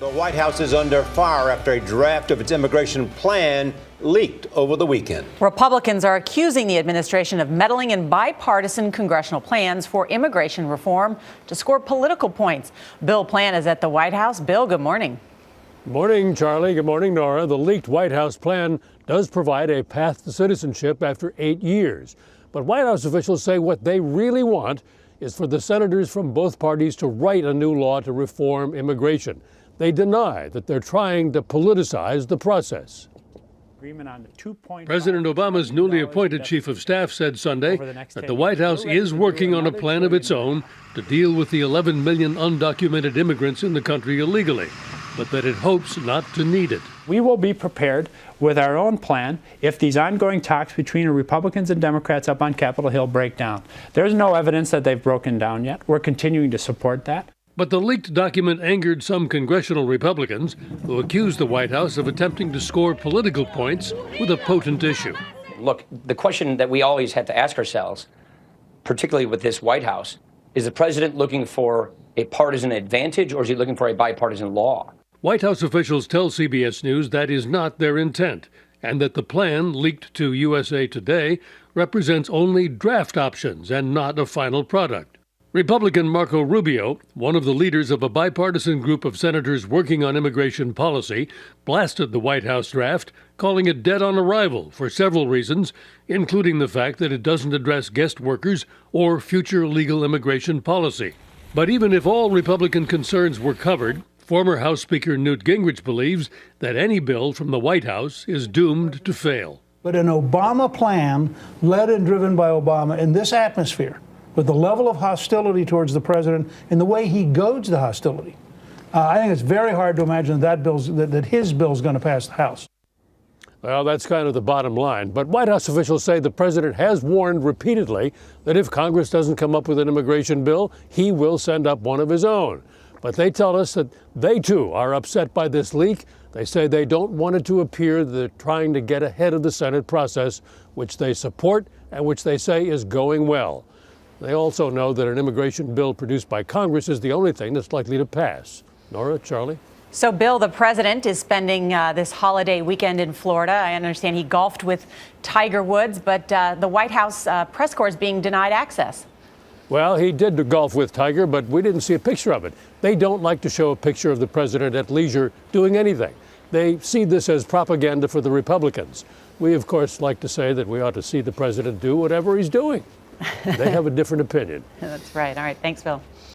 The White House is under fire after a draft of its immigration plan leaked over the weekend. Republicans are accusing the administration of meddling in bipartisan congressional plans for immigration reform to score political points. Bill Plante is at the White House. Bill, good morning. Good morning, Charlie. Good morning, Nora. The leaked White House plan does provide a path to citizenship after 8 years. But White House officials say what they really want is for the senators from both parties to write a new law to reform immigration. They deny that they're trying to politicize the process. President Obama's newly appointed chief of staff said Sunday that the White House is working on a plan of its own to deal with the 11 million undocumented immigrants in the country illegally, but that it hopes not to need it. We will be prepared with our own plan if these ongoing talks between Republicans and Democrats up on Capitol Hill break down. There's no evidence that they've broken down yet. We're continuing to support that. But the leaked document angered some congressional Republicans who accused the White House of attempting to score political points with a potent issue. Look, the question that we always have to ask ourselves, particularly with this White House, is the president looking for a partisan advantage or is he looking for a bipartisan law? White House officials tell CBS News that is not their intent, and that the plan leaked to USA Today represents only draft options and not a final product. Republican Marco Rubio, one of the leaders of a bipartisan group of senators working on immigration policy, blasted the White House draft, calling it dead on arrival for several reasons, including the fact that it doesn't address guest workers or future legal immigration policy. But even if all Republican concerns were covered, former House Speaker Newt Gingrich believes that any bill from the White House is doomed to fail. But an Obama plan, led and driven by Obama, in this atmosphere, with the level of hostility towards the president and the way he goads the hostility, I think it's very hard to imagine that his bill's going to pass the House. Well, that's kind of the bottom line. But White House officials say the president has warned repeatedly that if Congress doesn't come up with an immigration bill, he will send up one of his own. But they tell us that they, too, are upset by this leak. They say they don't want it to appear that they're trying to get ahead of the Senate process, which they support and which they say is going well. They also know that an immigration bill produced by Congress is the only thing that's likely to pass. Nora, Charlie? So, Bill, the president is spending this holiday weekend in Florida. I understand he golfed with Tiger Woods, but the White House press corps is being denied access. Well, he did golf with Tiger, but we didn't see a picture of it. They don't like to show a picture of the president at leisure doing anything. They see this as propaganda for the Republicans. We, of course, like to say that we ought to see the president do whatever he's doing. They have a different opinion. That's right. All right. Thanks, Bill.